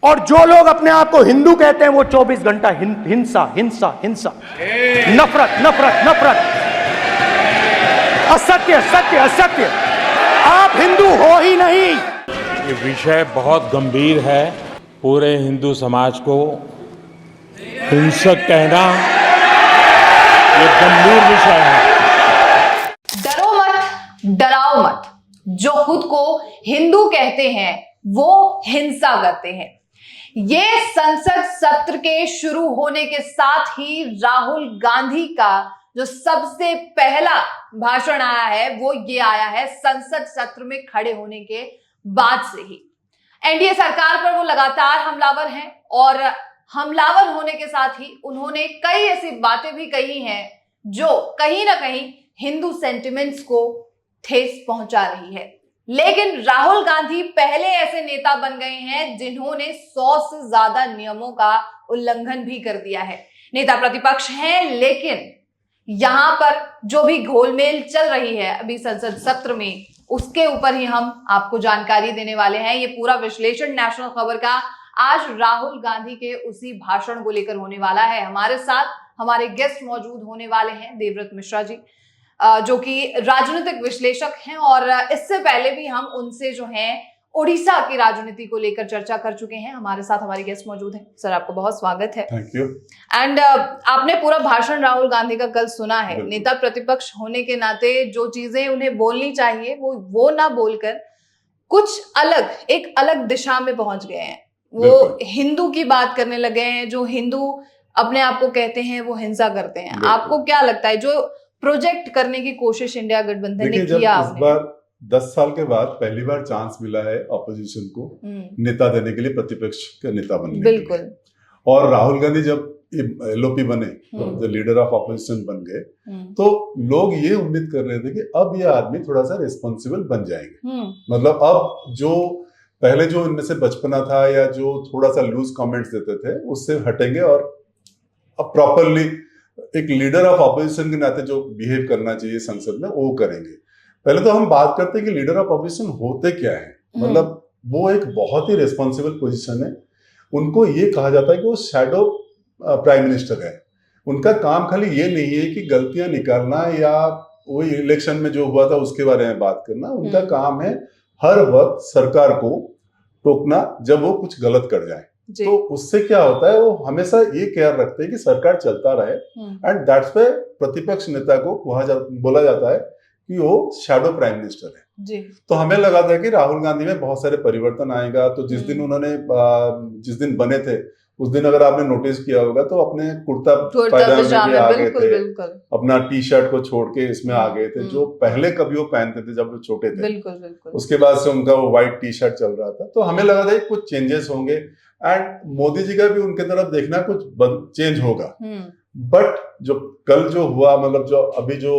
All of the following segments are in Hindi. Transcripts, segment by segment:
और जो लोग अपने आप को हिंदू कहते हैं वो 24 घंटा हिंसा हिंसा हिंसा, नफरत नफरत नफरत, असत्य सत्य असत्य। आप हिंदू हो ही नहीं। ये विषय बहुत गंभीर है। पूरे हिंदू समाज को हिंसक कहना ये गंभीर विषय है। डरो मत, डराओ मत। जो खुद को हिंदू कहते हैं वो हिंसा करते हैं। ये संसद सत्र के शुरू होने के साथ ही राहुल गांधी का जो सबसे पहला भाषण आया है वो ये आया है संसद सत्र में खड़े होने के बाद से ही। एनडीए सरकार पर वो लगातार हमलावर हैं और हमलावर होने के साथ ही उन्होंने कई ऐसी बातें भी कही हैं जो कहीं ना कहीं हिंदू सेंटिमेंट्स को ठेस पहुंचा रही है। लेकिन राहुल गांधी पहले ऐसे नेता बन गए हैं जिन्होंने 100 से ज्यादा नियमों का उल्लंघन भी कर दिया है। नेता प्रतिपक्ष हैं, लेकिन यहां पर जो भी घोलमेल चल रही है अभी संसद सत्र में, उसके ऊपर ही हम आपको जानकारी देने वाले हैं। ये पूरा विश्लेषण नेशनल खबर का आज राहुल गांधी के उसी भाषण को लेकर होने वाला है। हमारे साथ हमारे गेस्ट मौजूद होने वाले हैं देवव्रत मिश्रा जी, जो कि राजनीतिक विश्लेषक हैं, और इससे पहले भी हम उनसे जो है उड़ीसा की राजनीति को लेकर चर्चा कर चुके हैं। हमारे साथ हमारी गेस्ट मौजूद हैं। सर, आपको बहुत स्वागत है। Thank you. एंड आपने पूरा भाषण राहुल गांधी का कल सुना है। नेता प्रतिपक्ष होने के नाते जो चीजें उन्हें बोलनी चाहिए वो ना बोलकर कुछ अलग, एक अलग दिशा में पहुंच गए हैं। वो हिंदू की बात करने लगे हैं। जो हिंदू अपने आप को कहते हैं वो हिंसा करते हैं। आपको क्या लगता है जो प्रोजेक्ट करने की कोशिश इंडिया गठबंधन ने किया? इस बार 10 साल के बाद पहली बार चांस मिला है ऑपोजिशन को नेता देने के लिए, प्रतिपक्ष के नेता बनने बिल्कुल के लिए। और राहुल गांधी जब एलओपी बने, जो लीडर ऑफ ऑपोजिशन बन गए, तो लोग ये उम्मीद कर रहे थे कि अब ये आदमी थोड़ा सा रिस्पॉन्सिबल बन जाएंगे। मतलब अब जो पहले जो इनमें से बचपना था या जो थोड़ा सा लूज कमेंट्स देते थे उससे हटेंगे और अब प्रॉपरली एक लीडर ऑफ ऑपोजिशन के नाते जो बिहेव करना चाहिए संसद में वो करेंगे। पहले तो हम बात करते हैं कि लीडर ऑफ ऑपोजिशन होते क्या है। मतलब वो एक बहुत ही रिस्पॉन्सिबल पोजीशन है। उनको ये कहा जाता है कि वो शैडो प्राइम मिनिस्टर है। उनका काम खाली ये नहीं है कि गलतियां निकालना या वो इलेक्शन में जो हुआ था उसके बारे में बात करना। उनका काम है हर वक्त सरकार को टोकना जब वो कुछ गलत कर जाए। तो उससे क्या होता है, वो हमेशा ये ख्याल रखते हैं कि सरकार चलता रहे। एंड दैट्स व्हाई प्रतिपक्ष नेता को बोला जाता है कि वो शैडो प्राइम मिनिस्टर है जी। तो हमें लगा था कि राहुल गांधी में बहुत सारे परिवर्तन आएगा। तो जिस दिन बने थे उस दिन अगर आपने नोटिस किया होगा तो अपने कुर्ता पैजामे में आ गए थे, अपना टी शर्ट को छोड़ के इसमें आ गए थे, जो पहले कभी वो पहनते थे जब वो छोटे थे। बिल्कुल। उसके बाद से उनका वो व्हाइट टी शर्ट चल रहा था। तो हमें लगा था कि कुछ चेंजेस होंगे एंड मोदी जी का भी उनके तरफ देखना कुछ चेंज होगा। बट जो कल जो हुआ, मतलब जो अभी जो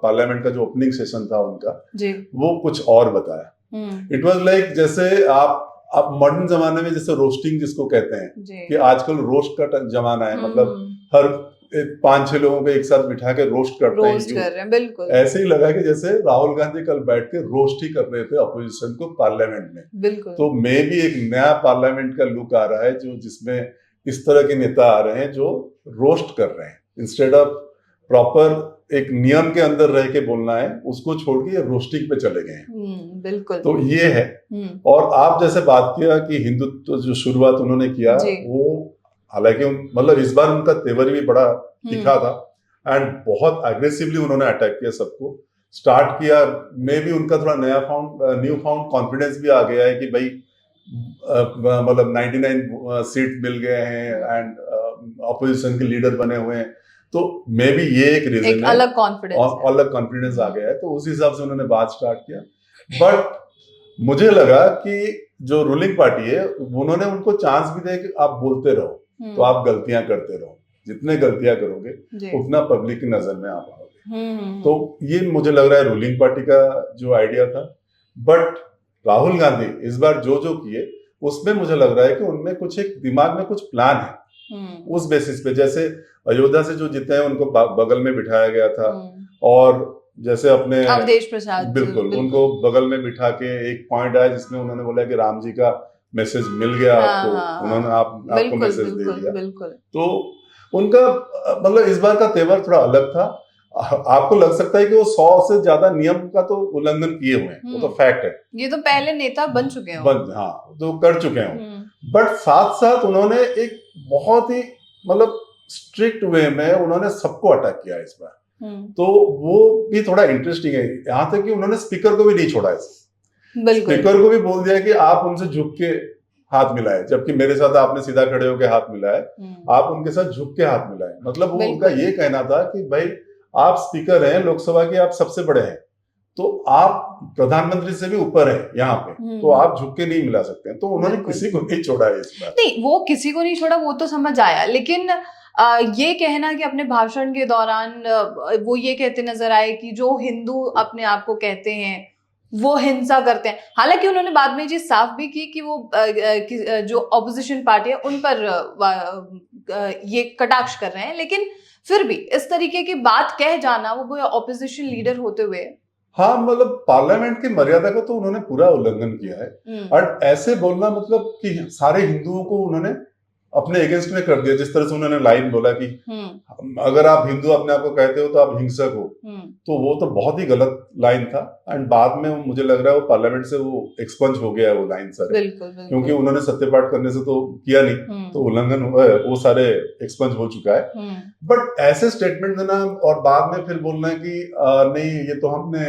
पार्लियामेंट का जो ओपनिंग सेशन था उनका जी, वो कुछ और बताया। इट वाज लाइक जैसे आप मॉडर्न जमाने में जैसे रोस्टिंग जिसको कहते हैं कि आजकल रोस्ट का जमाना है। मतलब हर 5-6 लोगों को एक साथ बिठा के रोस्ट करते हैं। बिल्कुल ऐसे ही लगा कि जैसे राहुल गांधी कल बैठ के रोस्ट ही कर रहे थे अपोजिशन को पार्लियामेंट में। बिल्कुल। तो मे भी एक नया पार्लियामेंट का लुक आ रहा है जो जिसमें इस तरह के नेता आ रहे हैं जो रोस्ट कर रहे हैं इंस्टेड ऑफ प्रॉपर एक नियम के अंदर रह के बोलना है, उसको छोड़ के ये रोस्टिंग पे चले गए हैं। बिल्कुल। तो ये है। और आप जैसे बात किया कि हिंदुत्व जो शुरुआत उन्होंने किया, वो हालांकि मतलब इस बार उनका तेवर भी बड़ा तीखा था एंड बहुत एग्रेसिवली उन्होंने अटैक किया, सबको स्टार्ट किया। मे भी उनका थोड़ा न्यू फाउंड कॉन्फिडेंस भी आ गया है कि भाई मतलब 99 सीट मिल गए हैं एंड अपोजिशन के लीडर बने हुए हैं। तो मे भी ये एक रीजन है, अलग कॉन्फिडेंस आ गया है। तो उस हिसाब से उन्होंने बात स्टार्ट किया। बट मुझे लगा कि जो रूलिंग पार्टी है उन्होंने उनको चांस भी दिया कि आप बोलते रहो, तो आप गलतियां करते रहो। जितने गलतियां करोगे उतना पब्लिक की नजर में आप आओगे। तो ये मुझे लग रहा है रूलिंग पार्टी का जो आइडिया था। बट राहुल गांधी इस बार जो किए उसमें मुझे लग रहा है कि उनमें कुछ एक दिमाग में कुछ प्लान है। उस बेसिस पे जैसे अयोध्या से जो जीते हैं उनको बगल में बिठाया गया था, और जैसे अपने अवधेश प्रसाद, बिल्कुल उनको बगल में बिठा के एक पॉइंट आया जिसमें उन्होंने बोला कि राम जी का मैसेज मिल गया आपको, हाँ। उन्होंने आपको बिल्कुल मैसेज दे बिल्कुल दिया। बिल्कुल। तो उनका मतलब इस बार का तेवर थोड़ा अलग था। आपको लग सकता है कि वो 100 से ज्यादा नियम का तो उल्लंघन किए हुए हैं, वो तो फैक्ट है, ये तो पहले नेता बन चुके हैं। हाँ, तो कर चुके हैं। बट साथ साथ उन्होंने एक बहुत ही मतलब स्ट्रिक्ट वे में उन्होंने सबको अटैक किया इस बार। तो वो भी थोड़ा इंटरेस्टिंग है, यहाँ तक कि उन्होंने स्पीकर को भी नहीं छोड़ा है। स्पीकर को भी बोल दिया कि आप उनसे झुक के हाथ मिलाए, जबकि मेरे साथ आपने सीधा खड़े होकर हाथ मिलाए, आप उनके साथ झुक के हाथ मिलाए। मतलब वो उनका ये कहना था कि भाई आप स्पीकर हैं लोकसभा के, आप सबसे बड़े हैं, तो आप प्रधानमंत्री से भी ऊपर हैं यहाँ पे, तो आप झुक के नहीं मिला सकते हैं। तो उन्होंने किसी को नहीं छोड़ा है इस बार। नहीं, वो किसी को नहीं छोड़ा, वो तो समझ आया, लेकिन ये कहना कि अपने भाषण के दौरान वो ये कहते नजर आए कि जो हिंदू अपने आप को कहते हैं वो हिंसा करते हैं। हालांकि उन्होंने बाद में ये साफ भी की कि वो जो ऑपोजिशन पार्टी है उन पर ये कटाक्ष कर रहे हैं, लेकिन फिर भी इस तरीके की बात कह जाना, वो ऑपोजिशन लीडर होते हुए। हाँ, मतलब पार्लियामेंट की मर्यादा का तो उन्होंने पूरा उल्लंघन किया है। और ऐसे बोलना मतलब कि सारे हिंदुओं को उन्होंने अपने अगेंस्ट में कर दिया। जिस तरह से उन्होंने लाइन बोला कि अगर आप हिंदू अपने आप को कहते हो तो आप हिंसक हो, तो वो तो बहुत ही गलत लाइन था। एंड बाद में मुझे लग रहा है वो पार्लियामेंट से वो एक्सपंज हो गया है वो लाइन सारे, क्योंकि उन्होंने सत्यपाठ करने से तो किया नहीं, तो उल्लंघन वो सारे एक्सपंज हो चुका है। बट ऐसे स्टेटमेंट देना और बाद में फिर बोलना कि नहीं ये तो हमने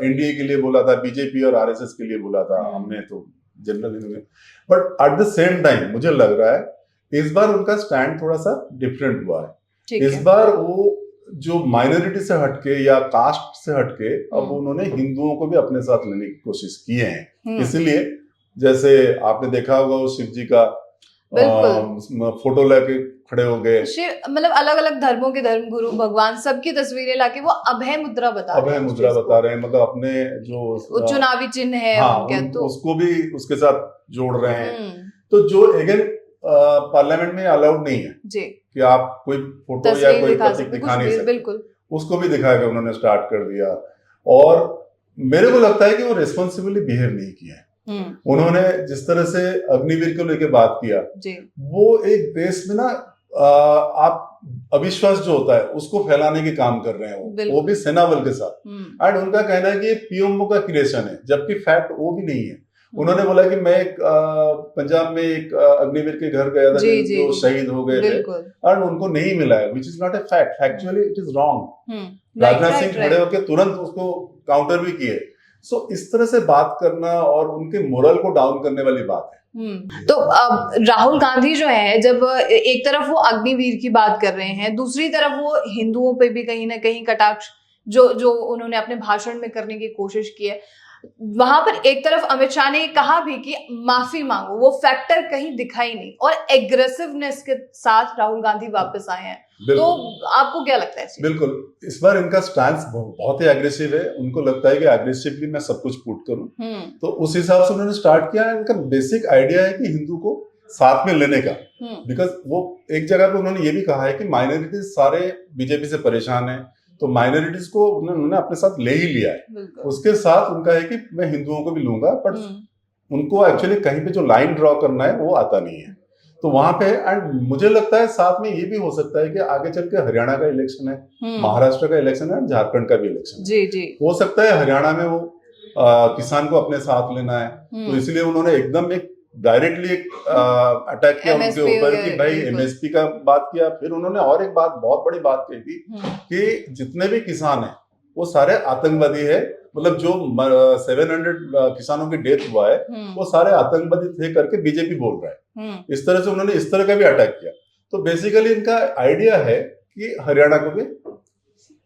एनडीए के लिए बोला था, बीजेपी और आरएसएस के लिए बोला था, हमने तो general. But at the same time मुझे लग रहा है इस बार उनका स्टैंड थोड़ा सा डिफरेंट हुआ है। इस बार वो जो माइनॉरिटी से हटके या कास्ट से हटके अब उन्होंने हिंदुओं को भी अपने साथ लेने की कोशिश की है। इसीलिए जैसे आपने देखा होगा वो शिव जी का फोटो लेके खड़े हो गए, मतलब अलग अलग धर्मों के धर्म गुरु भगवान सबकी तस्वीरें लाके वो अभय मुद्रा बता रहे हैं। मतलब अपने जो चुनावी चिन्ह है उनके, तो उसको भी उसके साथ जोड़ रहे हैं। तो जो अगेन पार्लियामेंट में अलाउड नहीं है जी कि आप कोई फोटो या कोई प्रतीक दिखा नहीं सकते, बिल्कुल उसको भी दिखा के उन्होंने स्टार्ट कर दिया। और मेरे को लगता है कि वो रेस्पॉन्सिबली बिहेव नहीं किया है। उन्होंने जिस तरह से अग्निवीर को लेके बात किया जी, वो एक देश में ना आप अविश्वास जो होता है उसको फैलाने के काम कर रहे हैं, वो भी सेना बल के साथ। एंड उनका कहना है कि पीएमओ का क्रिएशन है, जबकि फैक्ट वो भी नहीं है। उन्होंने बोला कि मैं पंजाब में एक अग्निवीर के घर गया था जो शहीद हो गए थे और उनको नहीं मिला है, which is not a fact, factually it is wrong. Rajnath Singh खड़े होकर तुरंत उसको काउंटर भी किए। सो इस तरह से बात करना और उनके मोरल को डाउन करने वाली बात है। तो राहुल गांधी जो है, जब एक तरफ वो अग्निवीर की बात कर रहे हैं, दूसरी तरफ वो हिंदुओं पे भी कहीं ना कहीं कटाक्ष जो उन्होंने अपने भाषण में करने की कोशिश की है, वहां पर एक तरफ अमित शाह ने कहा भी कि माफी मांगो, वो फैक्टर कहीं दिखाई नहीं, और एग्रेसिवनेस के साथ राहुल गांधी वापस आए हैं। तो आपको क्या लगता है? बिल्कुल, इस बार इनका स्टैंस बहुत ही एग्रेसिव है। उनको लगता है कि एग्रेसिवली मैं सब कुछ पुट करूं, तो उस हिसाब से उन्होंने स्टार्ट किया। इनका बेसिक आइडिया है कि हिंदू को साथ में लेने का, बिकॉज वो एक जगह पे उन्होंने ये भी कहा है कि माइनॉरिटीज सारे बीजेपी से परेशान है, तो माइनॉरिटीज को उन्होंने अपने साथ ले ही लिया है। उसके साथ उनका है कि मैं हिंदुओं को भी लूंगा, बट उनको एक्चुअली कहीं पे जो लाइन ड्रॉ करना है वो आता नहीं है। तो वहां पे एंड मुझे लगता है साथ में ये भी हो सकता है कि आगे चल के हरियाणा का इलेक्शन है, महाराष्ट्र का इलेक्शन है, झारखंड का भी इलेक्शन है जी जी, हो सकता है हरियाणा में वो किसान को अपने साथ लेना है, तो इसलिए उन्होंने एकदम एक डायरेक्टली एक अटैक किया उनके ऊपर कि भाई एमएसपी का बात किया। फिर उन्होंने और एक बात, बहुत बड़ी बात कही थी कि जितने भी किसान हैं वो सारे आतंकवादी है। मतलब जो 700 किसानों की डेथ हुआ है वो सारे आतंकवादी थे करके बीजेपी बोल रहा है। इस तरह से उन्होंने इस तरह का भी अटैक किया। तो बेसिकली इनका आइडिया है कि हरियाणा को भी,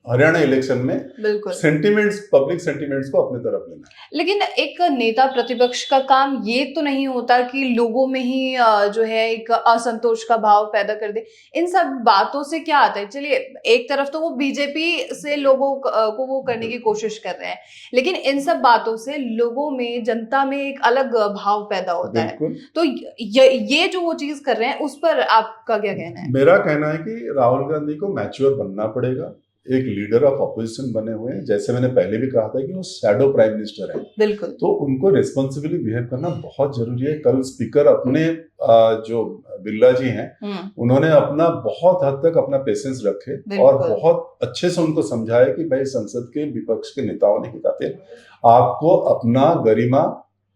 हरियाणा इलेक्शन में सेंटिमेंट्स, पब्लिक सेंटिमेंट्स को अपने तरफ लेना। लेकिन एक नेता प्रतिपक्ष का काम ये तो नहीं होता कि लोगों में ही जो है एक असंतोष का भाव पैदा कर दे। इन सब बातों से क्या आता है? चलिए, एक तरफ तो वो बीजेपी से लोगों को वो करने की कोशिश कर रहे हैं, लेकिन इन सब बातों से लोगों में, जनता में एक अलग भाव पैदा होता है। तो ये जो वो चीज कर रहे हैं उस पर आपका क्या कहना है? मेरा कहना है कि राहुल गांधी को मैच्योर बनना पड़ेगा एक लीडर ऑफ अपोजिशन बने हुए हैं, जैसे मैंने पहले भी कहा था कि वो शैडो प्राइम मिनिस्टर है, बिल्कुल, तो उनको रिस्पॉन्सिबली बिहेव करना बहुत जरूरी है। कल स्पीकर अपने जो बिरला जी हैं, उन्होंने अपना बहुत हद तक अपना पेशेंस रखे और बहुत अच्छे से उनको समझाया कि भाई संसद के विपक्ष के नेता होने के नाते आपको अपना गरिमा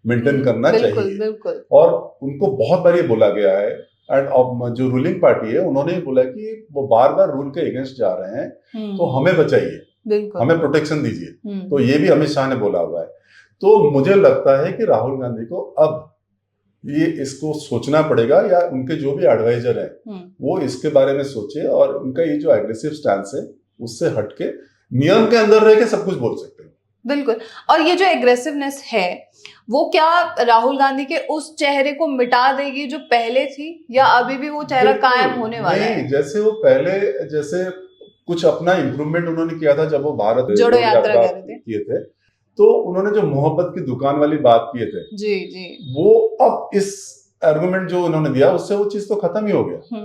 मेंटेन करना चाहिए। बिल्कुल। और उनको बहुत बार ये बोला गया है, एंड अब जो रूलिंग पार्टी है उन्होंने बोला कि वो बार बार रूल के अगेंस्ट जा रहे हैं, तो हमें बचाइए, हमें प्रोटेक्शन दीजिए। तो ये भी अमित शाह ने बोला हुआ है। तो मुझे लगता है कि राहुल गांधी को अब ये इसको सोचना पड़ेगा, या उनके जो भी एडवाइजर हैं वो इसके बारे में सोचे, और उनका ये जो एग्रेसिव स्टैंस है उससे हटके नियम के अंदर रह के सब कुछ बोल सकते हैं। बिल्कुल। और ये जो एग्रेसिवनेस है वो क्या राहुल गांधी के उस चेहरे को मिटा देगी जो पहले थी, या अभी भी वो चेहरा कायम होने वाला है? जैसे वो पहले जैसे कुछ अपना इम्प्रूवमेंट उन्होंने किया था जब वो भारत जोड़ो यात्रा किए थे, तो उन्होंने जो मोहब्बत की दुकान वाली बात किए थे जी, वो अब इस आर्गुमेंट जो उन्होंने दिया उससे वो चीज तो खत्म ही हो गया।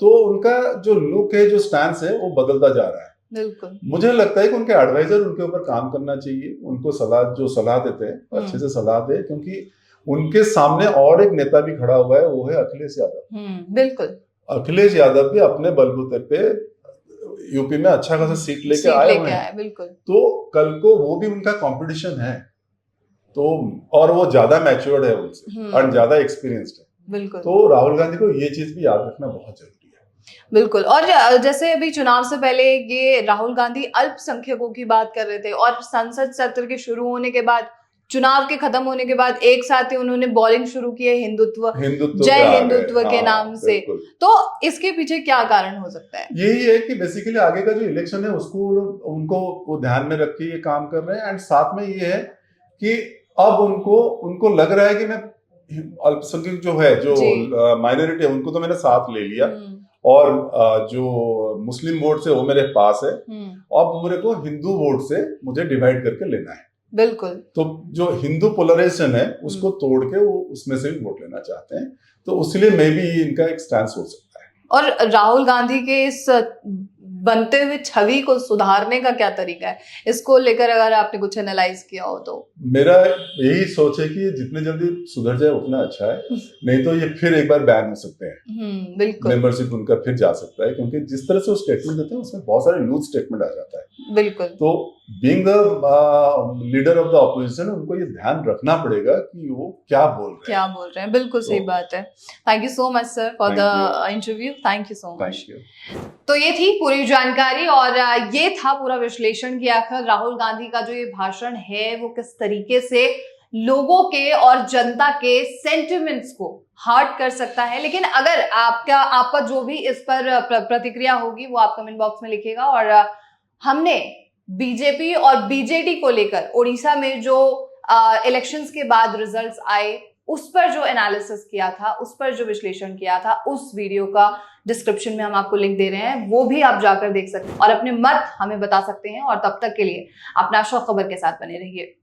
तो उनका जो लुक है, जो स्टैंस है, वो बदलता जा रहा है। बिल्कुल। मुझे लगता है कि उनके एडवाइजर उनके ऊपर काम करना चाहिए, उनको सलाह देते हैं अच्छे से सलाह दे, क्योंकि उनके सामने और एक नेता भी खड़ा हुआ है, वो है अखिलेश यादव। बिल्कुल। अखिलेश यादव भी अपने बलबूते पे यूपी में अच्छा खासा सीट लेके आए हुए हैं। बिल्कुल। तो कल को वो भी उनका कंपटीशन है, तो और वो ज्यादा मैच्योर्ड है उनसे और ज्यादा एक्सपीरियंस्ड है। बिल्कुल। तो राहुल गांधी को ये चीज भी याद रखना बहुत जरूरी है। बिल्कुल। और जैसे अभी चुनाव से पहले ये राहुल गांधी अल्पसंख्यकों की बात कर रहे थे, और संसद सत्र के शुरू होने के बाद, चुनाव के खत्म होने के बाद एक साथ ही उन्होंने बॉलिंग शुरू की है हिंदुत्व जय हिंदुत्व के नाम से। तो इसके पीछे क्या कारण हो सकता है? यही है कि बेसिकली आगे का जो इलेक्शन है उसको उनको वो ध्यान में रख के ये काम कर रहे हैं। एंड साथ में ये है कि अब उनको लग रहा है कि मैं अल्पसंख्यक जो है, जो माइनॉरिटी है, उनको तो मैंने साथ ले लिया, और जो मुस्लिम वोट से वो मेरे पास है, अब मेरे को हिंदू वोट से मुझे डिवाइड करके लेना है। बिल्कुल। तो जो हिंदू पोलराइजेशन है उसको तोड़ के वो उसमें से भी वोट लेना चाहते हैं, तो उसलिए मे भी इनका एक स्टैंस हो सकता है। और राहुल गांधी के इस बनते हुए छवि को सुधारने का क्या तरीका है, इसको लेकर अगर आपने कुछ एनालाइज किया हो तो? मेरा यही सोच है कि जितने जल्दी सुधर जाए उतना अच्छा है, नहीं तो ये फिर एक बार बैन हो सकते हैं। बिल्कुल। मेंबरशिप उनका फिर जा सकता है, क्योंकि जिस तरह से वो स्टेटमेंट देते हैं उसमें बहुत सारे लूज स्टेटमेंट आ जाता है। बिल्कुल। तो being the leader of the opposition उनको ये ध्यान रखना पड़ेगा कि वो क्या बोल रहे हैं। बिल्कुल सही बात है। Thank you so much sir for the interview. Thank you so much. तो ये थी पूरी जानकारी, और ये था पूरा विश्लेषण कि आखिर राहुल गांधी का जो ये भाषण है वो किस तरीके से लोगों के और जनता के सेंटिमेंट्स को हर्ट कर सकता है। लेकिन अगर आपका जो भी इस पर प्रतिक्रिया होगी वो आप कमेंट बॉक्स में लिखिएगा। और हमने बीजेपी और बीजेडी को लेकर उड़ीसा में जो इलेक्शंस के बाद रिजल्ट्स आए उस पर जो एनालिसिस किया था, उस पर जो विश्लेषण किया था, उस वीडियो का डिस्क्रिप्शन में हम आपको लिंक दे रहे हैं, वो भी आप जाकर देख सकते हैं और अपने मत हमें बता सकते हैं। और तब तक के लिए अपना शौक खबर के साथ बने रहिए।